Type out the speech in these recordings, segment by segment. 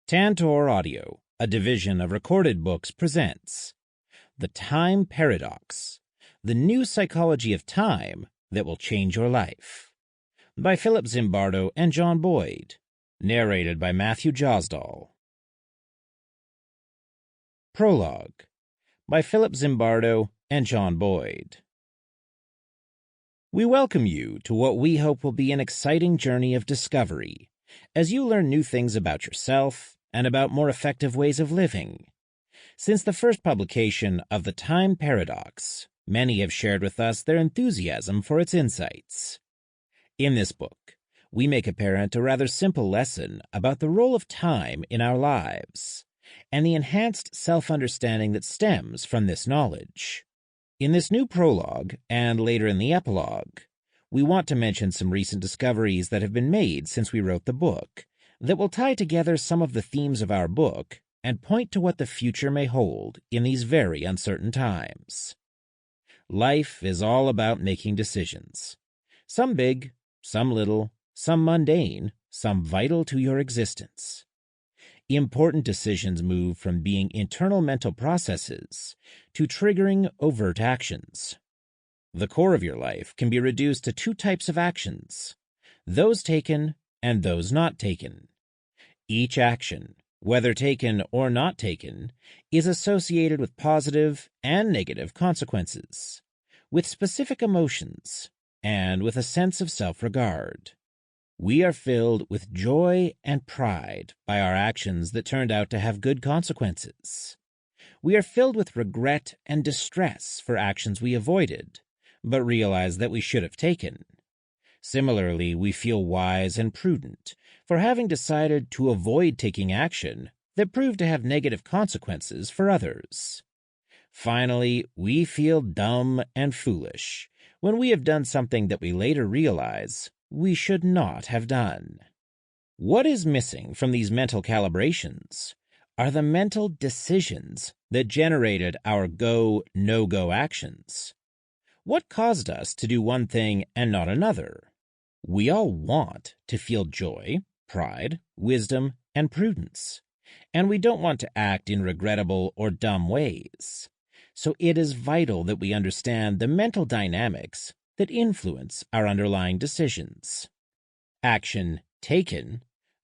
Tantor Audio, a division of Recorded Books, presents The Time Paradox, the new psychology of time that will change your life, by Philip Zimbardo and John Boyd, narrated by Matthew Josdal. Prologue, by Philip Zimbardo and John Boyd. We welcome you to what we hope will be an exciting journey of discovery, as you learn new things about yourself and about more effective ways of living. Since the first publication of The Time Paradox, many have shared with us their enthusiasm for its insights. In this book, we make apparent a rather simple lesson about the role of time in our lives, and the enhanced self-understanding that stems from this knowledge. In this new prologue, and later in the epilogue, we want to mention some recent discoveries that have been made since we wrote the book, that will tie together some of the themes of our book and point to what the future may hold in these very uncertain times. Life is all about making decisions. Some big, some little, some mundane, some vital to your existence. Important decisions move from being internal mental processes to triggering overt actions. The core of your life can be reduced to two types of actions, those taken and those not taken. Each action, whether taken or not taken, is associated with positive and negative consequences, with specific emotions, and with a sense of self-regard. We are filled with joy and pride by our actions that turned out to have good consequences. We are filled with regret and distress for actions we avoided, but realize that we should have taken. Similarly, we feel wise and prudent for having decided to avoid taking action that proved to have negative consequences for others. Finally, we feel dumb and foolish when we have done something that we later realize we should not have done. What is missing from these mental calibrations are the mental decisions that generated our go, no-go actions. What caused us to do one thing and not another? We all want to feel joy, pride, wisdom, and prudence, and we don't want to act in regrettable or dumb ways. So it is vital that we understand the mental dynamics that influence our underlying decisions. Action taken,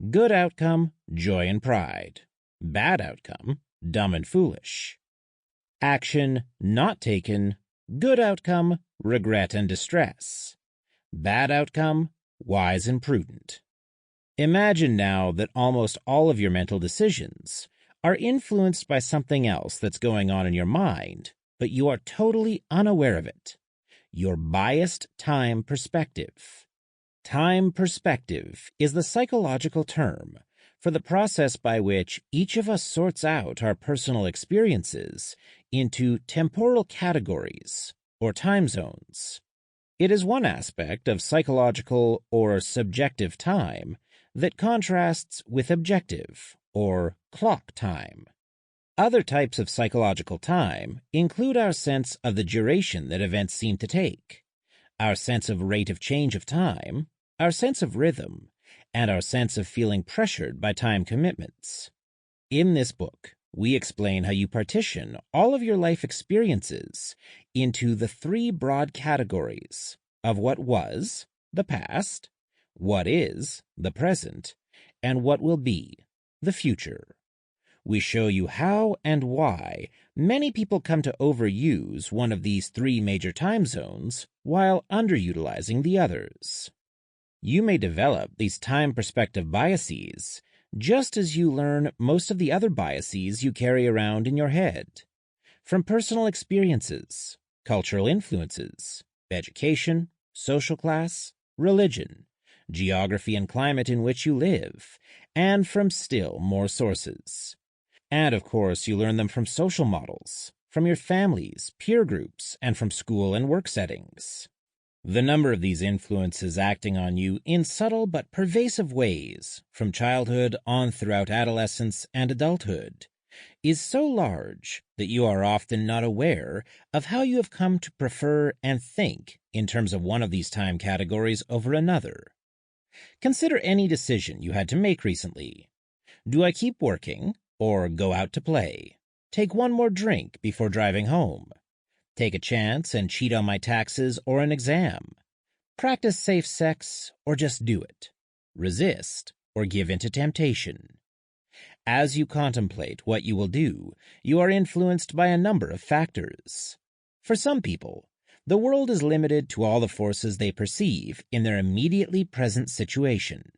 good outcome, joy and pride. Bad outcome, dumb and foolish. Action not taken, good outcome, regret and distress. Bad outcome, wise and prudent. Imagine now that almost all of your mental decisions are influenced by something else that's going on in your mind, but you are totally unaware of it. Your biased time perspective. Time perspective is the psychological term for the process by which each of us sorts out our personal experiences into temporal categories or time zones. It is one aspect of psychological or subjective time that contrasts with objective or clock time. Other types of psychological time include our sense of the duration that events seem to take, our sense of rate of change of time, our sense of rhythm, and our sense of feeling pressured by time commitments. In this book, we explain how you partition all of your life experiences into the three broad categories of what was, the past, what is, the present, and what will be, the future. We show you how and why many people come to overuse one of these three major time zones while underutilizing the others. You may develop these time perspective biases just as you learn most of the other biases you carry around in your head, from personal experiences, cultural influences, education, social class, religion, geography and climate in which you live, and from still more sources. And, of course, you learn them from social models, from your families, peer groups, and from school and work settings. The number of these influences acting on you in subtle but pervasive ways, from childhood on throughout adolescence and adulthood, is so large that you are often not aware of how you have come to prefer and think in terms of one of these time categories over another. Consider any decision you had to make recently. Do I keep working or go out to play? Take one more drink before driving home? Take a chance and cheat on my taxes or an exam? Practice safe sex or just do it? Resist or give in to temptation? As you contemplate what you will do, you are influenced by a number of factors. For some people, the world is limited to all the forces they perceive in their immediately present situation,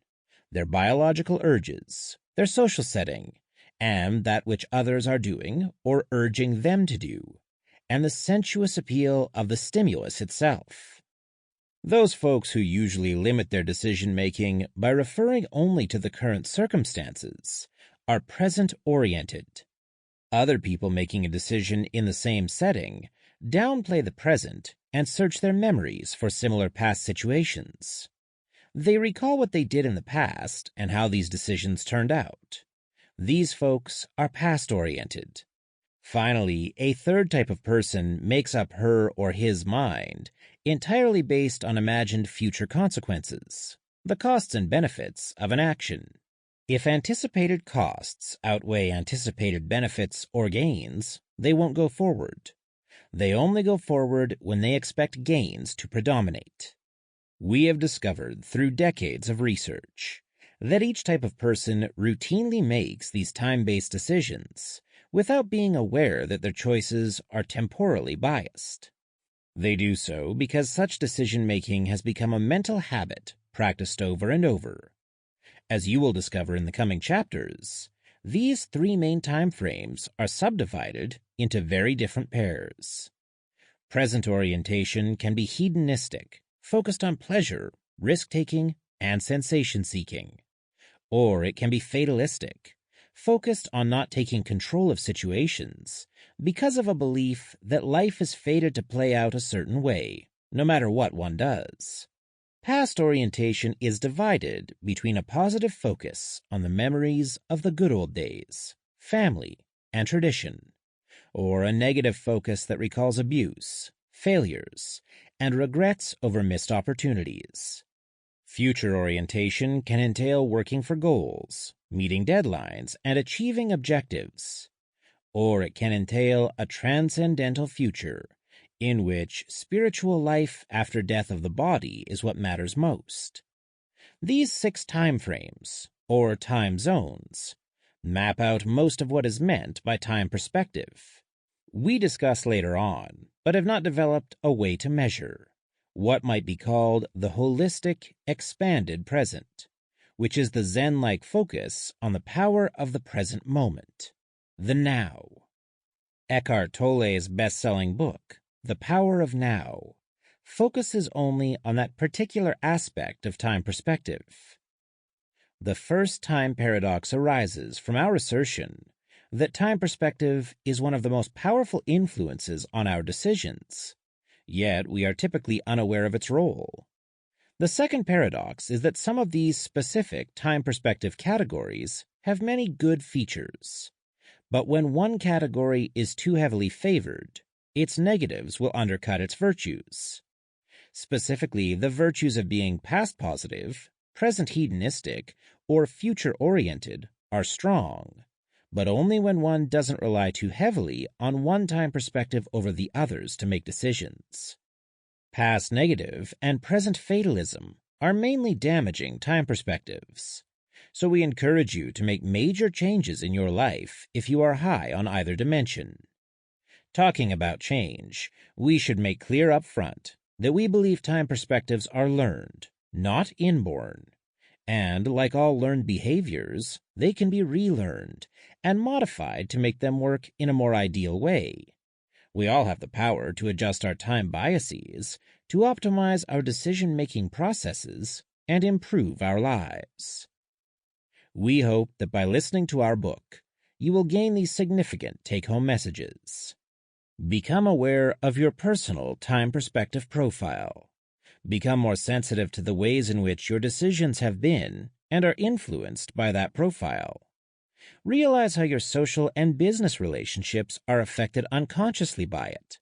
their biological urges, their social setting, and that which others are doing or urging them to do, and the sensuous appeal of the stimulus itself. Those folks who usually limit their decision-making by referring only to the current circumstances are present-oriented. Other people making a decision in the same setting downplay the present and search their memories for similar past situations. They recall what they did in the past and how these decisions turned out. These folks are past-oriented. Finally, a third type of person makes up her or his mind entirely based on imagined future consequences, the costs and benefits of an action. If anticipated costs outweigh anticipated benefits or gains, they won't go forward. They only go forward when they expect gains to predominate. We have discovered through decades of research that each type of person routinely makes these time-based decisions without being aware that their choices are temporally biased. They do so because such decision-making has become a mental habit practiced over and over. As you will discover in the coming chapters, these three main time frames are subdivided into very different pairs. Present orientation can be hedonistic, focused on pleasure, risk-taking, and sensation-seeking. Or it can be fatalistic, focused on not taking control of situations because of a belief that life is fated to play out a certain way, no matter what one does. Past orientation is divided between a positive focus on the memories of the good old days, family, and tradition, or a negative focus that recalls abuse, failures, and regrets over missed opportunities. Future orientation can entail working for goals, meeting deadlines, and achieving objectives. Or it can entail a transcendental future in which spiritual life after death of the body is what matters most. These 6 time frames, or time zones, map out most of what is meant by time perspective. We discuss later on, but have not developed a way to measure what might be called the holistic, expanded present, which is the Zen-like focus on the power of the present moment, the now. Eckhart Tolle's best-selling book, The Power of Now, focuses only on that particular aspect of time perspective. The first time paradox arises from our assertion that time perspective is one of the most powerful influences on our decisions, yet we are typically unaware of its role. The second paradox is that some of these specific time perspective categories have many good features, but when one category is too heavily favored, its negatives will undercut its virtues. Specifically, the virtues of being past positive, present hedonistic, or future-oriented are strong, but only when one doesn't rely too heavily on one time perspective over the others to make decisions. Past negative and present fatalism are mainly damaging time perspectives, so we encourage you to make major changes in your life if you are high on either dimension. Talking about change, we should make clear up front that we believe time perspectives are learned, not inborn, and like all learned behaviors, they can be relearned and modified to make them work in a more ideal way. We all have the power to adjust our time biases to optimize our decision-making processes and improve our lives. We hope that by listening to our book, you will gain these significant take-home messages. Become aware of your personal time perspective profile. Become more sensitive to the ways in which your decisions have been and are influenced by that profile. Realize how your social and business relationships are affected unconsciously by it.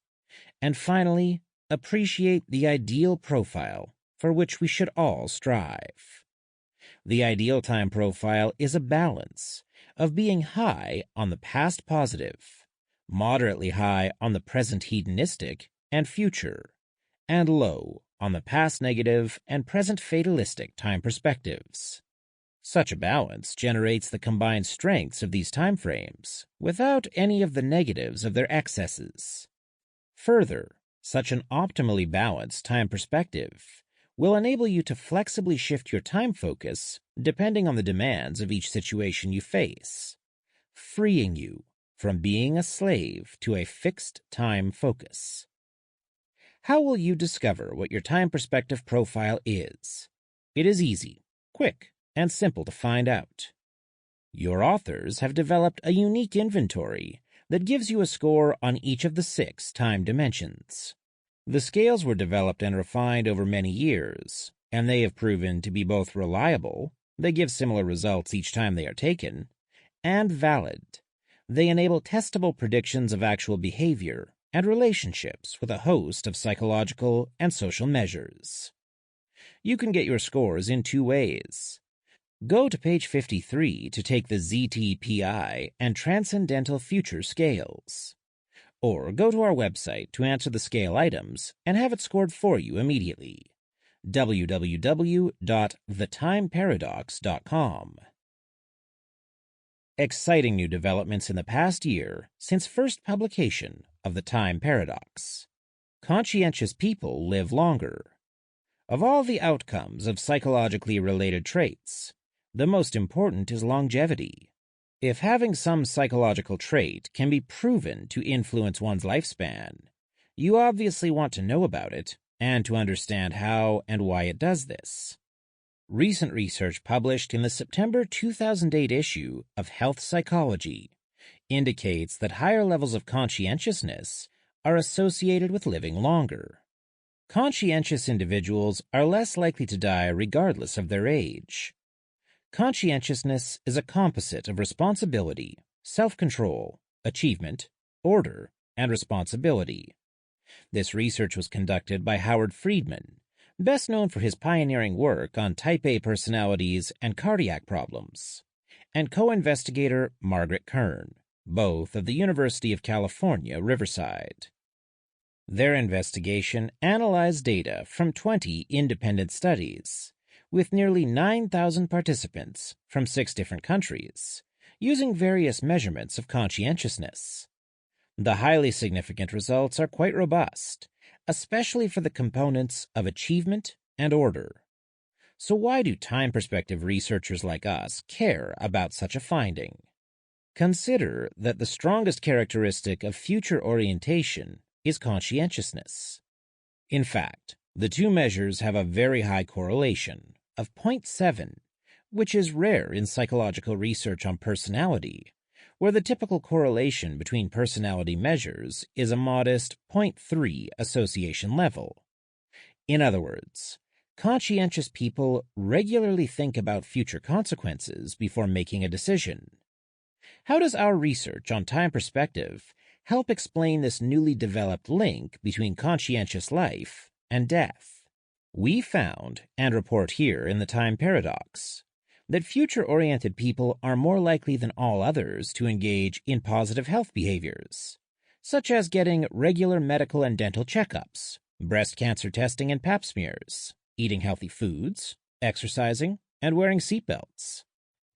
And finally, appreciate the ideal profile for which we should all strive. The ideal time profile is a balance of being high on the past positive, moderately high on the present hedonistic and future, and low on the past negative and present fatalistic time perspectives. Such a balance generates the combined strengths of these time frames without any of the negatives of their excesses. Further, such an optimally balanced time perspective will enable you to flexibly shift your time focus depending on the demands of each situation you face, freeing you from being a slave to a fixed time focus. How will you discover what your time perspective profile is? It is easy, quick, and simple to find out. Your authors have developed a unique inventory that gives you a score on each of the 6 time dimensions. The scales were developed and refined over many years, and they have proven to be both reliable, they give similar results each time they are taken, and valid. They enable testable predictions of actual behavior and relationships with a host of psychological and social measures. You can get your scores in 2 ways. Go to page 53 to take the ZTPI and Transcendental Future scales. Or go to our website to answer the scale items and have it scored for you immediately. www.thetimeparadox.com. Exciting new developments in the past year since first publication of The Time Paradox. Conscientious people live longer. Of all the outcomes of psychologically related traits, the most important is longevity. If having some psychological trait can be proven to influence one's lifespan, you obviously want to know about it and to understand how and why it does this. Recent research published in the September 2008 issue of Health Psychology indicates that higher levels of conscientiousness are associated with living longer. Conscientious individuals are less likely to die regardless of their age. Conscientiousness is a composite of responsibility, self-control, achievement, order, and responsibility. This research was conducted by Howard Friedman, best known for his pioneering work on type A personalities and cardiac problems, and co-investigator Margaret Kern, both of the University of California, Riverside. Their investigation analyzed data from 20 independent studies, with nearly 9,000 participants from 6 different countries, using various measurements of conscientiousness. The highly significant results are quite robust, especially for the components of achievement and order. So why do time perspective researchers like us care about such a finding? Consider that the strongest characteristic of future orientation is conscientiousness. In fact, the 2 measures have a very high correlation of 0.7, which is rare in psychological research on personality, where the typical correlation between personality measures is a modest 0.3 association level. In other words, conscientious people regularly think about future consequences before making a decision. How does our research on time perspective help explain this newly developed link between conscientious life and death? We found, and report here in the Time Paradox, that future-oriented people are more likely than all others to engage in positive health behaviors, such as getting regular medical and dental checkups, breast cancer testing and pap smears, eating healthy foods, exercising, and wearing seatbelts.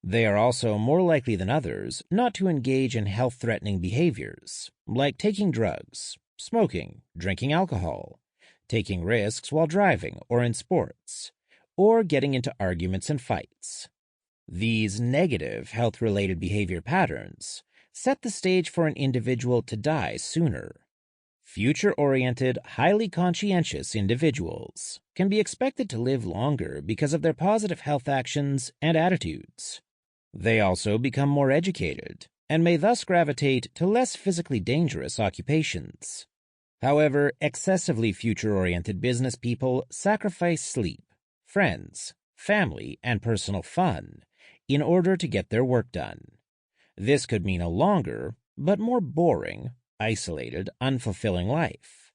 They are also more likely than others not to engage in health-threatening behaviors, like taking drugs, smoking, drinking alcohol, taking risks while driving or in sports, or getting into arguments and fights. These negative health-related behavior patterns set the stage for an individual to die sooner. Future-oriented, highly conscientious individuals can be expected to live longer because of their positive health actions and attitudes. They also become more educated and may thus gravitate to less physically dangerous occupations. However, excessively future-oriented business people sacrifice sleep, friends, family, and personal fun in order to get their work done. This could mean a longer, but more boring, isolated, unfulfilling life.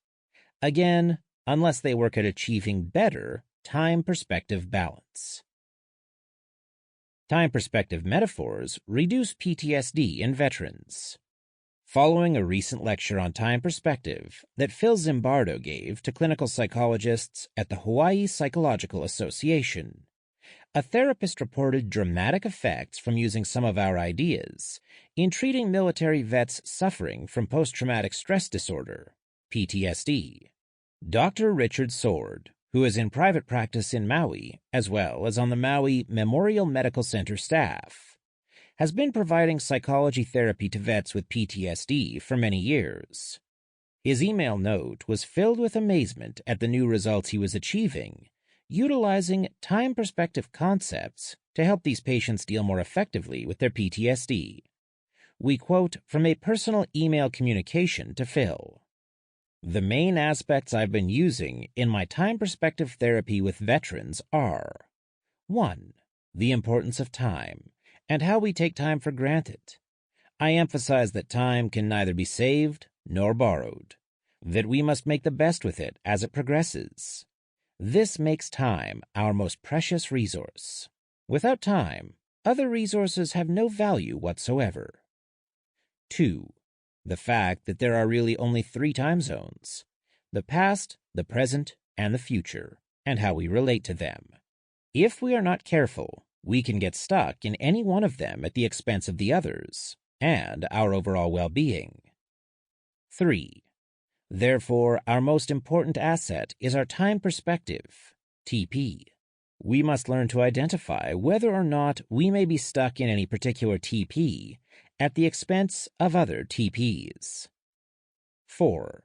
Again, unless they work at achieving better time perspective balance. Time perspective metaphors reduce PTSD in veterans. Following a recent lecture on time perspective that Phil Zimbardo gave to clinical psychologists at the Hawaii Psychological Association, a therapist reported dramatic effects from using some of our ideas in treating military vets suffering from post-traumatic stress disorder, PTSD. Dr. Richard Sword, who is in private practice in Maui, as well as on the Maui Memorial Medical Center staff, has been providing psychology therapy to vets with PTSD for many years. His email note was filled with amazement at the new results he was achieving, utilizing time perspective concepts to help these patients deal more effectively with their PTSD. We quote from a personal email communication to Phil. The main aspects I've been using in my time perspective therapy with veterans are 1. The importance of time and how we take time for granted. I emphasize that time can neither be saved nor borrowed, that we must make the best with it as it progresses. This makes time our most precious resource. Without time, other resources have no value whatsoever. 2. The fact that there are really only 3 time zones: the past, the present, and the future, and how we relate to them. If we are not careful, we can get stuck in any one of them at the expense of the others, and our overall well-being. 3. Therefore, our most important asset is our time perspective, TP. We must learn to identify whether or not we may be stuck in any particular TP at the expense of other TPs. 4.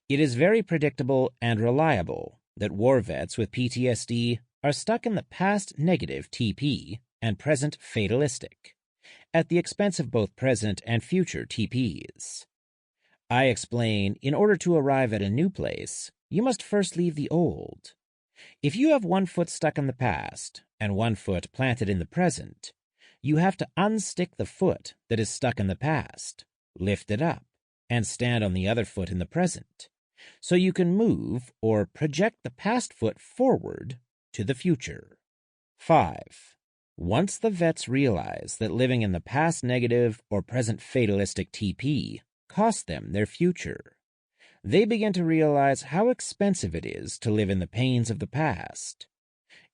It is very predictable and reliable that war vets with PTSD are stuck in the past negative TP and present fatalistic, at the expense of both present and future TPs. I explain, in order to arrive at a new place, you must first leave the old. If you have one foot stuck in the past and one foot planted in the present, you have to unstick the foot that is stuck in the past, lift it up, and stand on the other foot in the present, so you can move or project the past foot forward to the future. 5. Once the vets realize that living in the past negative or present fatalistic TP costs them their future, they begin to realize how expensive it is to live in the pains of the past.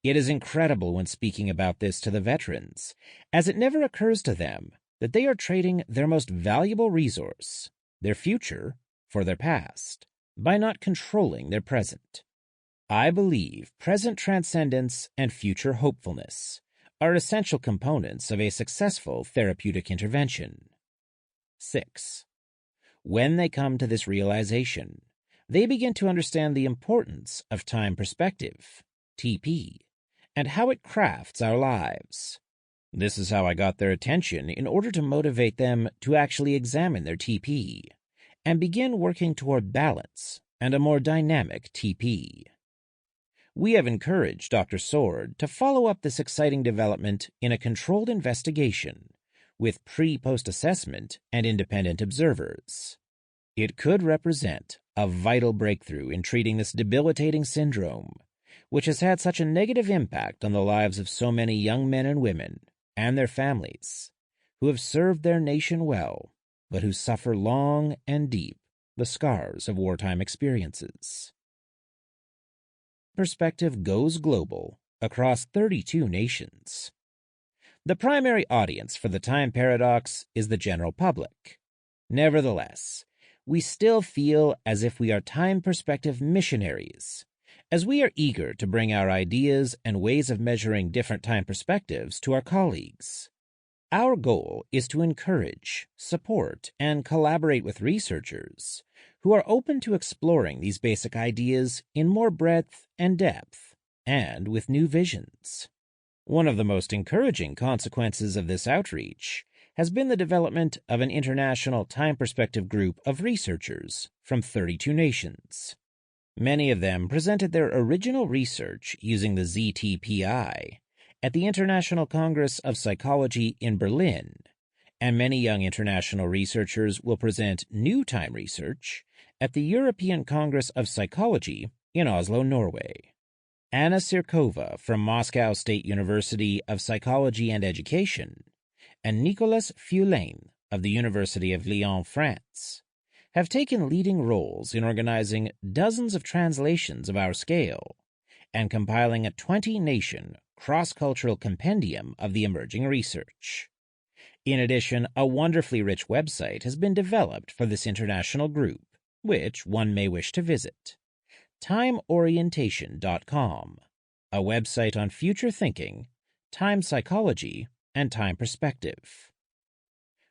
It is incredible when speaking about this to the veterans, as it never occurs to them that they are trading their most valuable resource, their future, for their past, by not controlling their present. I believe present transcendence and future hopefulness are essential components of a successful therapeutic intervention. 6. When they come to this realization, they begin to understand the importance of time perspective, TP, and how it crafts our lives. This is how I got their attention in order to motivate them to actually examine their TP and begin working toward balance and a more dynamic TP. We have encouraged Dr. Sword to follow up this exciting development in a controlled investigation with pre-post assessment and independent observers. It could represent a vital breakthrough in treating this debilitating syndrome, which has had such a negative impact on the lives of so many young men and women and their families who have served their nation well, but who suffer long and deep the scars of wartime experiences. Perspective goes global across 32 nations. The primary audience for the time paradox is the general public. Nevertheless, we still feel as if we are time perspective missionaries, as we are eager to bring our ideas and ways of measuring different time perspectives to our colleagues. Our goal is to encourage, support, and collaborate with researchers who are open to exploring these basic ideas in more breadth and depth, and with new visions. One of the most encouraging consequences of this outreach has been the development of an international time perspective group of researchers from 32 nations. Many of them presented their original research using the ZTPI at the International Congress of Psychology in Berlin, and many young international researchers will present new time research at the European Congress of Psychology in Oslo, Norway. Anna Sirkova from Moscow State University of Psychology and Education, and Nicolas Fuelain of the University of Lyon, France, have taken leading roles in organizing dozens of translations of our scale and compiling a 20-nation cross-cultural compendium of the emerging research. In addition, a wonderfully rich website has been developed for this international group, which one may wish to visit. TimeOrientation.com, a website on future thinking, time psychology, and time perspective.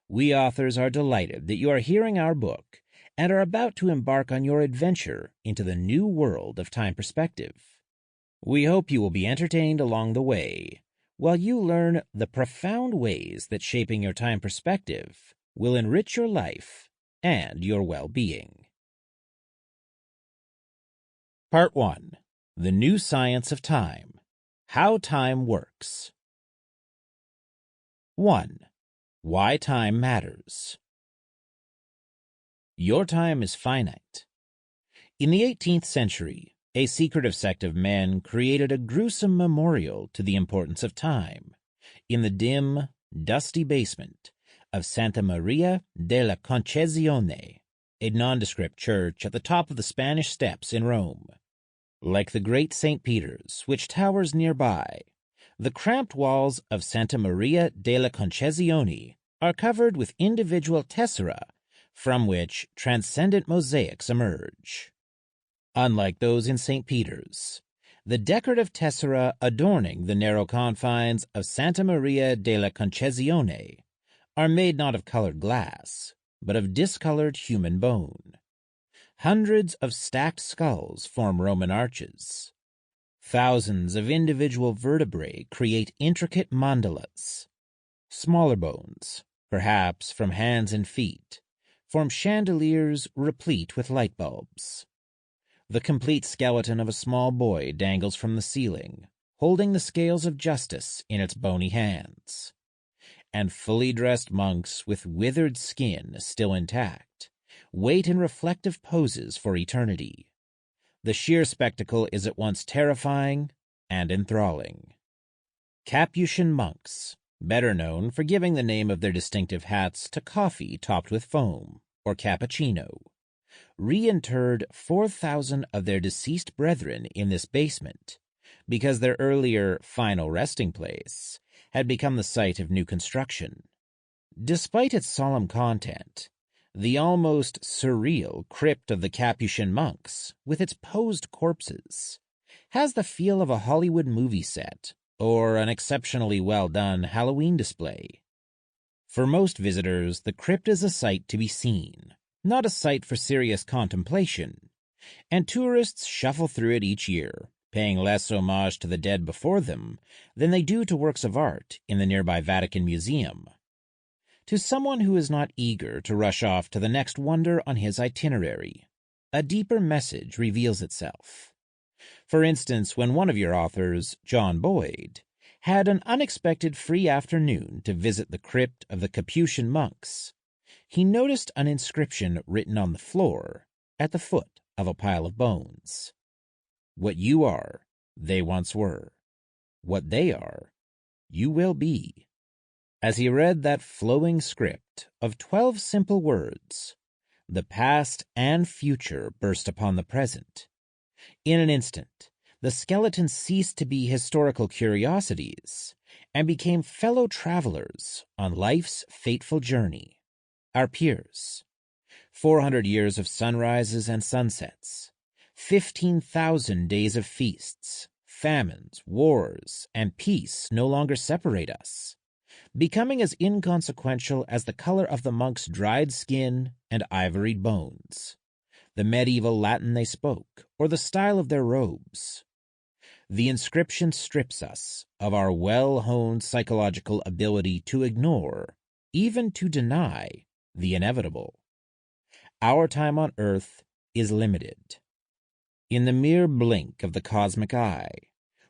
We authors are delighted that you are hearing our book and are about to embark on your adventure into the new world of time perspective. We hope you will be entertained along the way while you learn the profound ways that shaping your time perspective will enrich your life and your well-being. Part 1. The New Science of Time. How Time Works. 1. Why Time Matters. Your time is finite. In the 18th century, a secretive sect of men created a gruesome memorial to the importance of time in the dim, dusty basement of Santa Maria della Concezione, a nondescript church at the top of the Spanish Steps in Rome. Like the great St. Peter's, which towers nearby, the cramped walls of Santa Maria della Concezione are covered with individual tessera from which transcendent mosaics emerge. Unlike those in St. Peter's, the decorative tessera adorning the narrow confines of Santa Maria della Concezione are made not of colored glass, but of discolored human bone. Hundreds of stacked skulls form Roman arches. Thousands of individual vertebrae create intricate mandalas. Smaller bones, perhaps from hands and feet, form chandeliers replete with light bulbs. The complete skeleton of a small boy dangles from the ceiling, holding the scales of justice in its bony hands. And fully dressed monks with withered skin still intact wait in reflective poses for eternity. The sheer spectacle is at once terrifying and enthralling. Capuchin monks, better known for giving the name of their distinctive hats to coffee topped with foam, or cappuccino, reinterred 4,000 of their deceased brethren in this basement because their earlier final resting place had become the site of new construction. Despite its solemn content, the almost surreal crypt of the Capuchin monks, with its posed corpses, has the feel of a Hollywood movie set or an exceptionally well-done Halloween display. For most visitors, the crypt is a sight to be seen, not a sight for serious contemplation, and tourists shuffle through it each year, paying less homage to the dead before them than they do to works of art in the nearby Vatican Museum. To someone who is not eager to rush off to the next wonder on his itinerary, a deeper message reveals itself. For instance, when one of your authors, John Boyd, had an unexpected free afternoon to visit the crypt of the Capuchin monks, he noticed an inscription written on the floor at the foot of a pile of bones. What you are, they once were. What they are, you will be. As he read that flowing script of 12 simple words, the past and future burst upon the present. In an instant, the skeletons ceased to be historical curiosities and became fellow travelers on life's fateful journey, our peers. 400 years of sunrises and sunsets, 15,000 days of feasts, famines, wars, and peace no longer separate us, becoming as inconsequential as the color of the monks' dried skin and ivoried bones, the medieval Latin they spoke, or the style of their robes. The inscription strips us of our well-honed psychological ability to ignore, even to deny, the inevitable. Our time on Earth is limited. In the mere blink of the cosmic eye,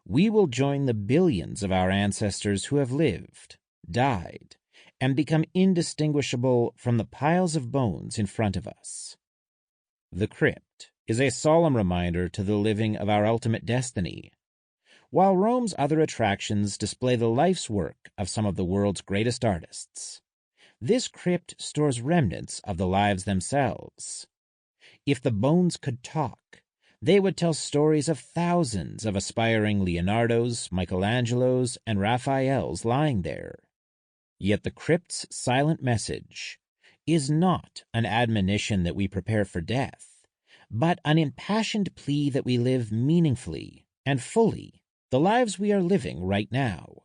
we will join the billions of our ancestors who have lived, died, and become indistinguishable from the piles of bones in front of us. The crypt is a solemn reminder to the living of our ultimate destiny, while Rome's other attractions display the life's work of some of the world's greatest artists. This crypt stores remnants of the lives themselves. If the bones could talk, they would tell stories of thousands of aspiring Leonardos, Michelangelos, and Raphaels lying there. Yet the crypt's silent message is not an admonition that we prepare for death, but an impassioned plea that we live meaningfully and fully the lives we are living right now.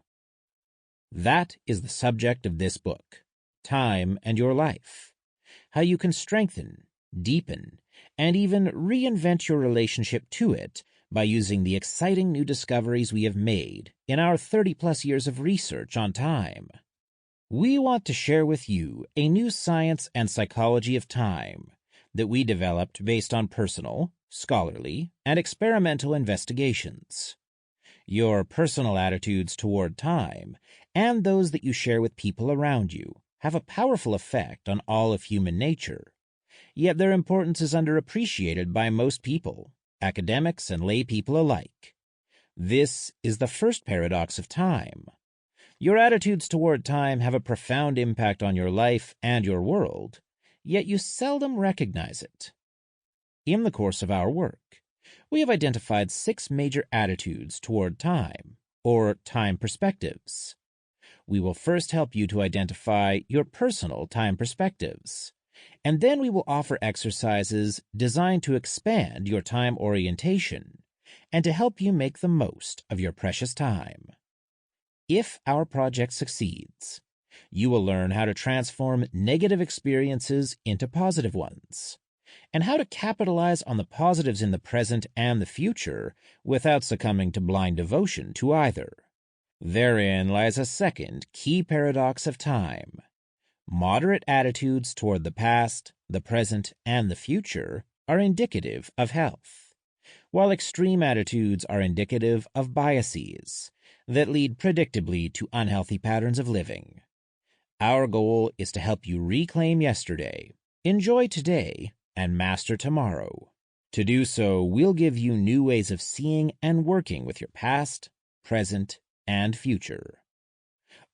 That is the subject of this book, Time and Your Life, how you can strengthen, deepen, and even reinvent your relationship to it by using the exciting new discoveries we have made in our 30-plus years of research on time. We want to share with you a new science and psychology of time that we developed based on personal, scholarly, and experimental investigations. Your personal attitudes toward time and those that you share with people around you have a powerful effect on all of human nature, yet their importance is underappreciated by most people, academics and lay people alike. This is the first paradox of time. Your attitudes toward time have a profound impact on your life and your world, yet you seldom recognize it. In the course of our work, we have identified 6 major attitudes toward time, or time perspectives. We will first help you to identify your personal time perspectives, and then we will offer exercises designed to expand your time orientation and to help you make the most of your precious time. If our project succeeds, you will learn how to transform negative experiences into positive ones, and how to capitalize on the positives in the present and the future without succumbing to blind devotion to either. Therein lies a second key paradox of time. Moderate attitudes toward the past, the present, and the future are indicative of health, while extreme attitudes are indicative of biases that lead predictably to unhealthy patterns of living. Our goal is to help you reclaim yesterday, enjoy today, and master tomorrow. To do so, we'll give you new ways of seeing and working with your past, present, and future.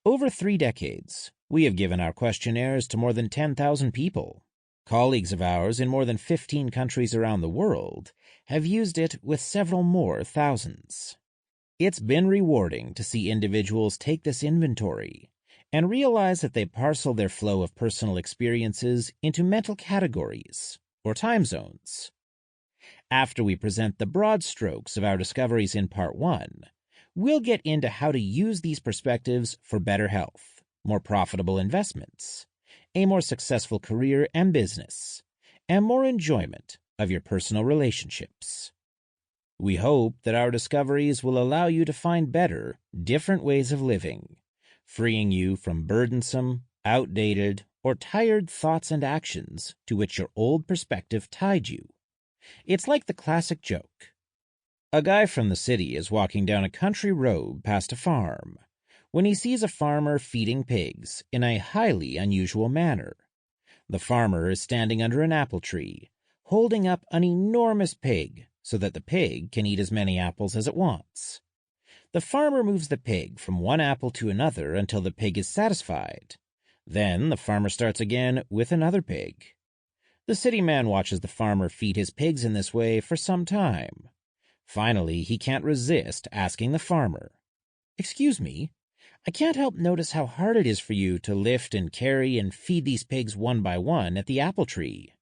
Over 3 decades, we have given our questionnaires to more than 10,000 people. Colleagues of ours in more than 15 countries around the world have used it with several more thousands. It's been rewarding to see individuals take this inventory and realize that they parcel their flow of personal experiences into mental categories or time zones. After we present the broad strokes of our discoveries in Part 1, we'll get into how to use these perspectives for better health, more profitable investments, a more successful career and business, and more enjoyment of your personal relationships. We hope that our discoveries will allow you to find better, different ways of living, freeing you from burdensome, outdated, or tired thoughts and actions to which your old perspective tied you. It's like the classic joke. A guy from the city is walking down a country road past a farm when he sees a farmer feeding pigs in a highly unusual manner. The farmer is standing under an apple tree, holding up an enormous pig so that the pig can eat as many apples as it wants. The farmer moves the pig from one apple to another until the pig is satisfied. Then the farmer starts again with another pig. The city man watches the farmer feed his pigs in this way for some time. Finally, he can't resist asking the farmer, "Excuse me, I can't help notice how hard it is for you to lift and carry and feed these pigs one by one at the apple tree.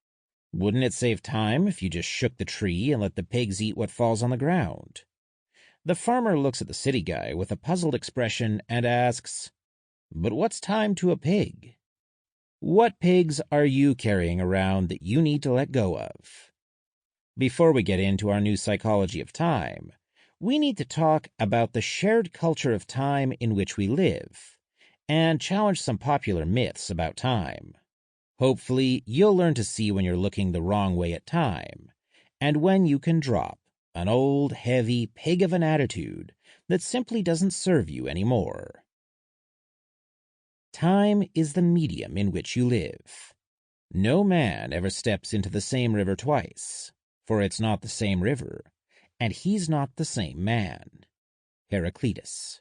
Wouldn't it save time if you just shook the tree and let the pigs eat what falls on the ground?" The farmer looks at the city guy with a puzzled expression and asks, "But what's time to a pig? What pigs are you carrying around that you need to let go of?" Before we get into our new psychology of time, we need to talk about the shared culture of time in which we live and challenge some popular myths about time. Hopefully, you'll learn to see when you're looking the wrong way at time and when you can drop an old, heavy pig of an attitude that simply doesn't serve you anymore. Time is the medium in which you live. No man ever steps into the same river twice, for it's not the same river, and he's not the same man. Heraclitus.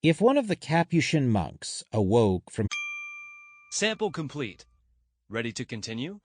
If one of the Capuchin monks awoke from... Sample complete. Ready to continue?